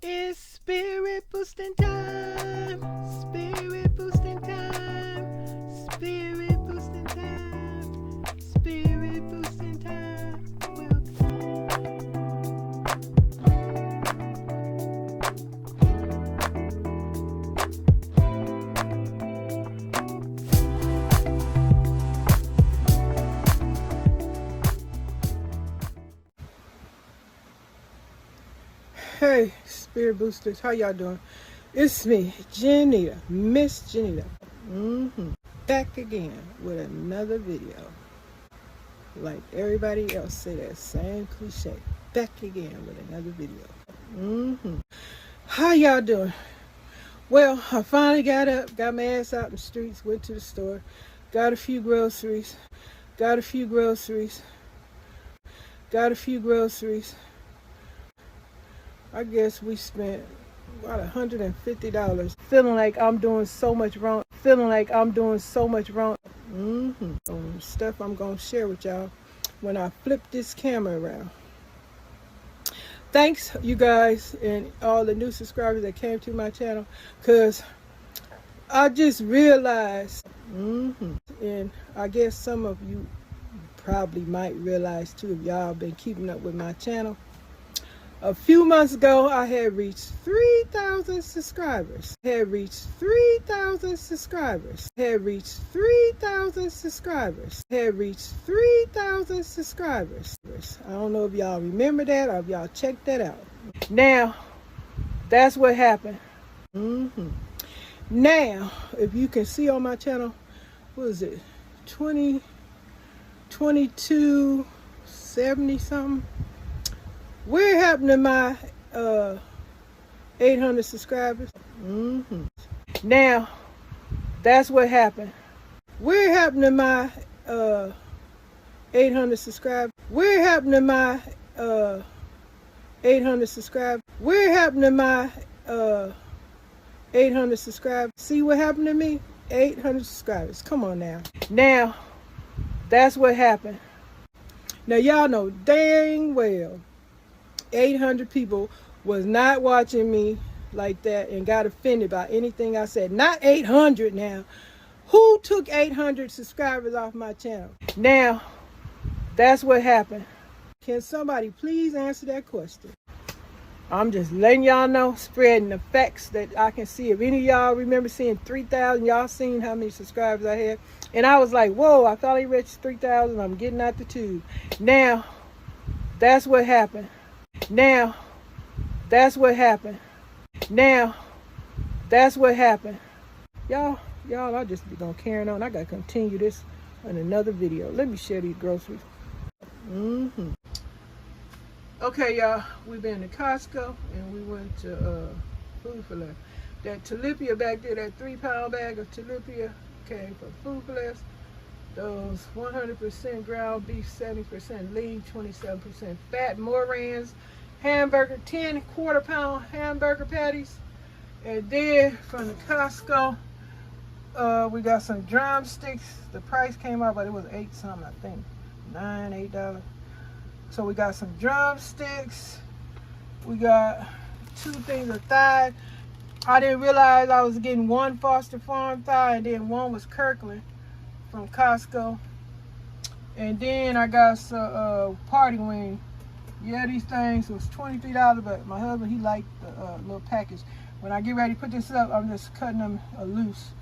It's spirit boosting time. Spirit boosting time. Spirit boosting time. Spirit boosting time. Hey, spirit boosters, how y'all doing? It's me, JENITA, Miss JENITA. Back again with another video. Like everybody else say that same cliche. Back again with another video. How y'all doing? Well, I finally got up, got my ass out in the streets, went to the store, got a few groceries. I guess we spent about $150 feeling like I'm doing so much wrong. Stuff I'm gonna share with y'all when I flip this camera around. Thanks you guys and all the new subscribers that came to my channel, because I just realized, and I guess some of you probably might realize too if y'all been keeping up with my channel. A few months ago, I had reached 3,000 subscribers. I don't know if y'all remember that or if y'all checked that out. Now, that's what happened. Now, if you can see on my channel, what is it? 2270 something. Where happened to my 800 subscribers? Now, that's what happened. Where happened to my 800 subscribers? Where happened to my 800 subscribers? Where happened to my 800 subscribers? See what happened to me? 800 subscribers. Come on now. Now, that's what happened. Now, y'all know dang well 800 people was not watching me like that and got offended by anything I said. Not 800 now. Who took 800 subscribers off my channel? Now, that's what happened. Can somebody please answer that question? I'm just letting y'all know, spreading the facts that I can see. If any of y'all remember seeing 3,000, y'all seen how many subscribers I had. And I was like, whoa, I thought he reached 3,000. I'm getting out the tube. Now, that's what happened. Now, that's what happened. Y'all, I just be gonna carry on. I gotta continue this in another video. Let me share these groceries. Okay, y'all, we've been to Costco and we went to Food for Less. That tilapia back there, that 3-pound bag of tilapia came from Food for Less. Those 100% ground beef, 70% lean, 27% fat, Morans hamburger, 10 quarter-pound hamburger patties. And then from the Costco, we got some drumsticks. The price came out, but it was $8 something, I think. $8. So we got some drumsticks. We got 2 things of thigh. I didn't realize I was getting 1 Foster Farm thigh, and then 1 was Kirkland from Costco. And then I got some party wing. Yeah, these things was $23, but my husband, he liked the little package. When I get ready to put this up, I'm just cutting them loose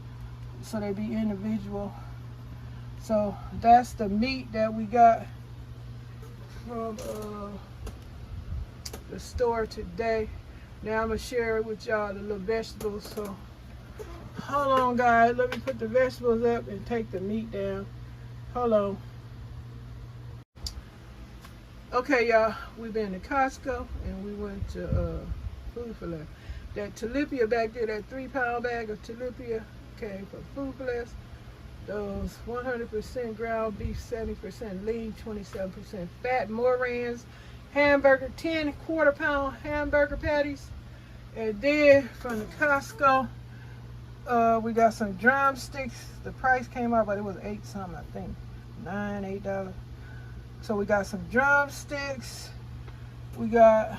so they be individual. So that's the meat that we got from the store today. Now I'm gonna share it with y'all, the little vegetables. So hold on, guys, let me put the vegetables up and take the meat down. Hold on. Okay, y'all, we've been to Costco and we went to Food for Less. That tilapia back there, that 3-pound bag of tilapia came from Food for Less. Those 100% ground beef, 70% lean, 27% fat, Morans hamburger, 10 quarter-pound hamburger patties. And then from the Costco, we got some drumsticks. The price came out, but it was $8 something, I think. $8. So we got some drumsticks. We got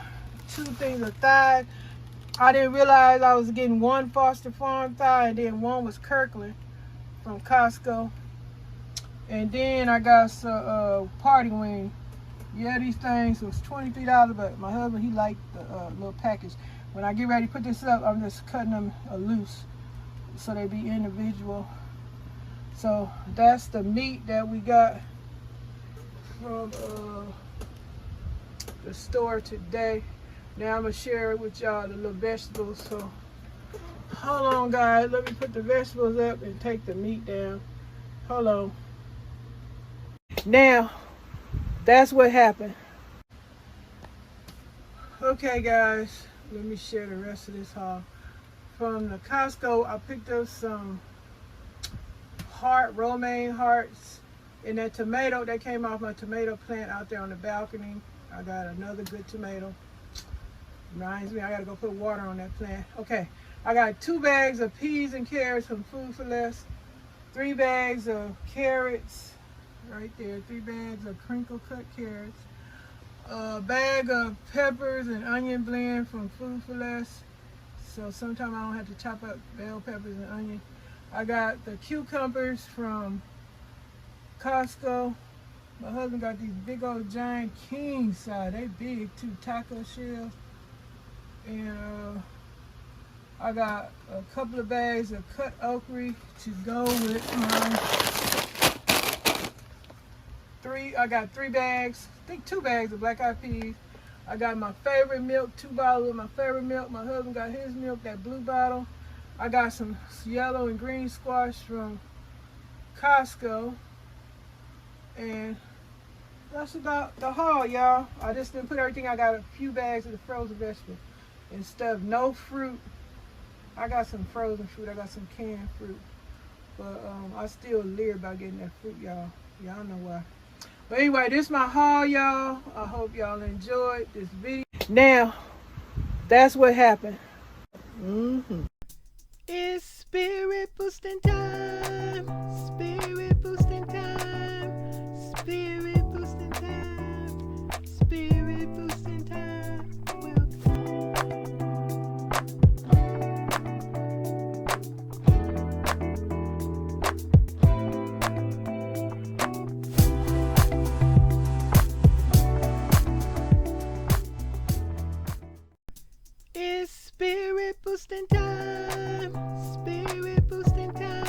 2 things of thigh. I didn't realize I was getting one Foster Farm thigh, and then one was Kirkland from Costco. And then I got some party wing. Yeah, these things was $23, but my husband, he liked the little package. When I get ready to put this up, I'm just cutting them loose so they be individual. So that's the meat that we got from the store today. Now I'm gonna share it with y'all, the little vegetables. So hold on, guys, let me put the vegetables up and take the meat down. Hold on. Now that's what happened. Okay, guys, let me share the rest of this haul. From the Costco, I picked up some romaine hearts, and that tomato that came off my tomato plant out there on the balcony. I got another good tomato. Reminds me, I gotta go put water on that plant. Okay, I got 2 bags of peas and carrots from Food for Less, 3 bags of carrots, right there, 3 bags of crinkle cut carrots, a bag of peppers and onion blend from Food for Less, so sometimes I don't have to chop up bell peppers and onion. I got the cucumbers from Costco. My husband got these big old giant king size, they big too, taco shells. And I got a couple of bags of cut okra to go with my I got 3 bags, I think 2 bags of black eyed peas. I got my favorite milk, 2 bottles of my favorite milk. My husband got his milk, that blue bottle. I got some yellow and green squash from Costco. And that's about the haul, y'all. I just didn't put everything. I got a few bags of the frozen vegetables and stuff. No fruit. I got some frozen fruit. I got some canned fruit. But I still leery about getting that fruit, y'all. Y'all know why. But anyway, this is my haul, y'all. I hope y'all enjoyed this video. Now, that's what happened. It's spirit boosting time. Spirit boosting time. Spirit boosting time. Spirit boosting time. It's spirit boosting time. Spirit boosting time.